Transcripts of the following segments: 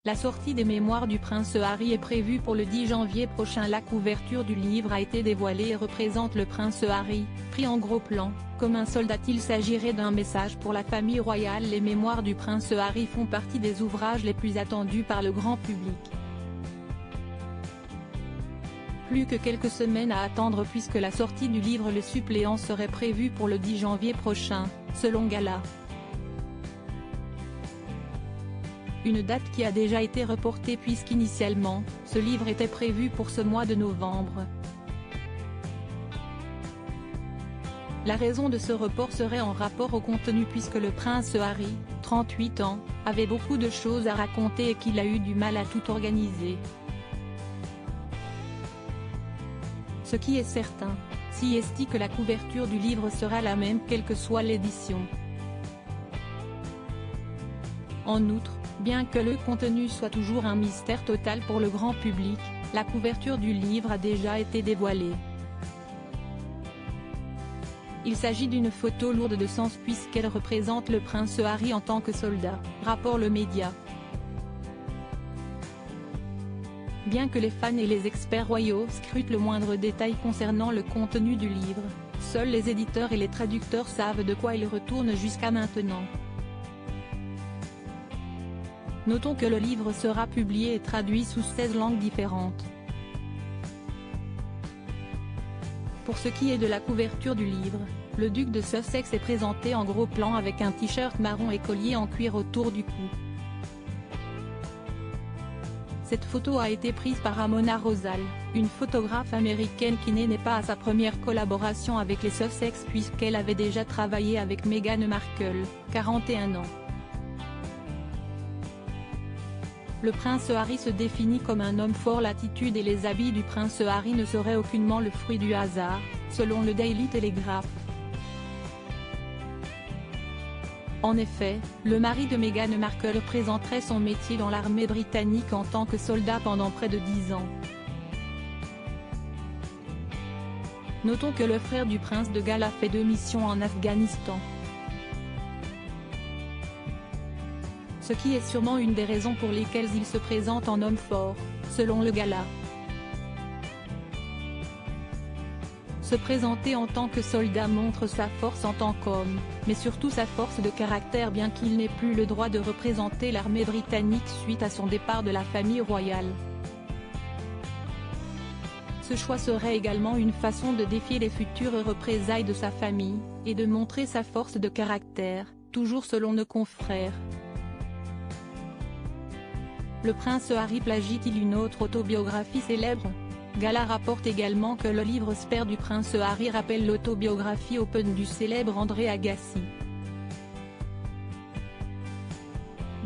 La sortie des mémoires du prince Harry est prévue pour le 10 janvier prochain. La couverture du livre a été dévoilée et représente le prince Harry, pris en gros plan, comme un soldat. Il s'agirait d'un message pour la famille royale. Les mémoires du prince Harry font partie des ouvrages les plus attendus par le grand public. Plus que quelques semaines à attendre puisque la sortie du livre Le Suppléant serait prévue pour le 10 janvier prochain, selon Gala. Une date qui a déjà été reportée puisqu'initialement, ce livre était prévu pour ce mois de novembre. La raison de ce report serait en rapport au contenu puisque le prince Harry, 38 ans, avait beaucoup de choses à raconter et qu'il a eu du mal à tout organiser. Ce qui est certain, si est que la couverture du livre sera la même quelle que soit l'édition. En outre, bien que le contenu soit toujours un mystère total pour le grand public, la couverture du livre a déjà été dévoilée. Il s'agit d'une photo lourde de sens puisqu'elle représente le prince Harry en tant que soldat, rapporte le média. Bien que les fans et les experts royaux scrutent le moindre détail concernant le contenu du livre, seuls les éditeurs et les traducteurs savent de quoi il retourne jusqu'à maintenant. Notons que le livre sera publié et traduit sous 16 langues différentes. Pour ce qui est de la couverture du livre, le duc de Sussex est présenté en gros plan avec un t-shirt marron et collier en cuir autour du cou. Cette photo a été prise par Ramona Rosal, une photographe américaine qui n'est pas à sa première collaboration avec les Sussex puisqu'elle avait déjà travaillé avec Meghan Markle, 41 ans. Le prince Harry se définit comme un homme fort. L'attitude et les habits du prince Harry ne seraient aucunement le fruit du hasard, selon le Daily Telegraph. En effet, le mari de Meghan Markle présenterait son métier dans l'armée britannique en tant que soldat pendant près de 10 ans. Notons que le frère du prince de Galles a fait 2 missions en Afghanistan. Ce qui est sûrement une des raisons pour lesquelles il se présente en homme fort, selon le Gala. Se présenter en tant que soldat montre sa force en tant qu'homme, mais surtout sa force de caractère bien qu'il n'ait plus le droit de représenter l'armée britannique suite à son départ de la famille royale. Ce choix serait également une façon de défier les futures représailles de sa famille, et de montrer sa force de caractère, toujours selon nos confrères. Le prince Harry plagie-t-il une autre autobiographie célèbre? Gala rapporte également que le livre Spare du prince Harry rappelle l'autobiographie Open du célèbre André Agassi.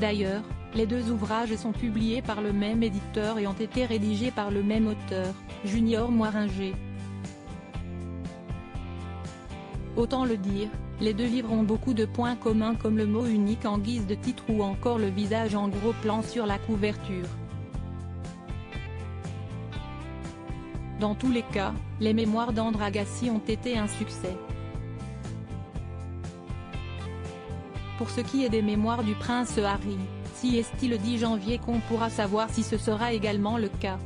D'ailleurs, les 2 ouvrages sont publiés par le même éditeur et ont été rédigés par le même auteur, Junior Moiringer. Autant le dire, les 2 livres ont beaucoup de points communs comme le mot unique en guise de titre ou encore le visage en gros plan sur la couverture. Dans tous les cas, les mémoires d'André Agassi ont été un succès. Pour ce qui est des mémoires du prince Harry, si est le 10 janvier qu'on pourra savoir si ce sera également le cas.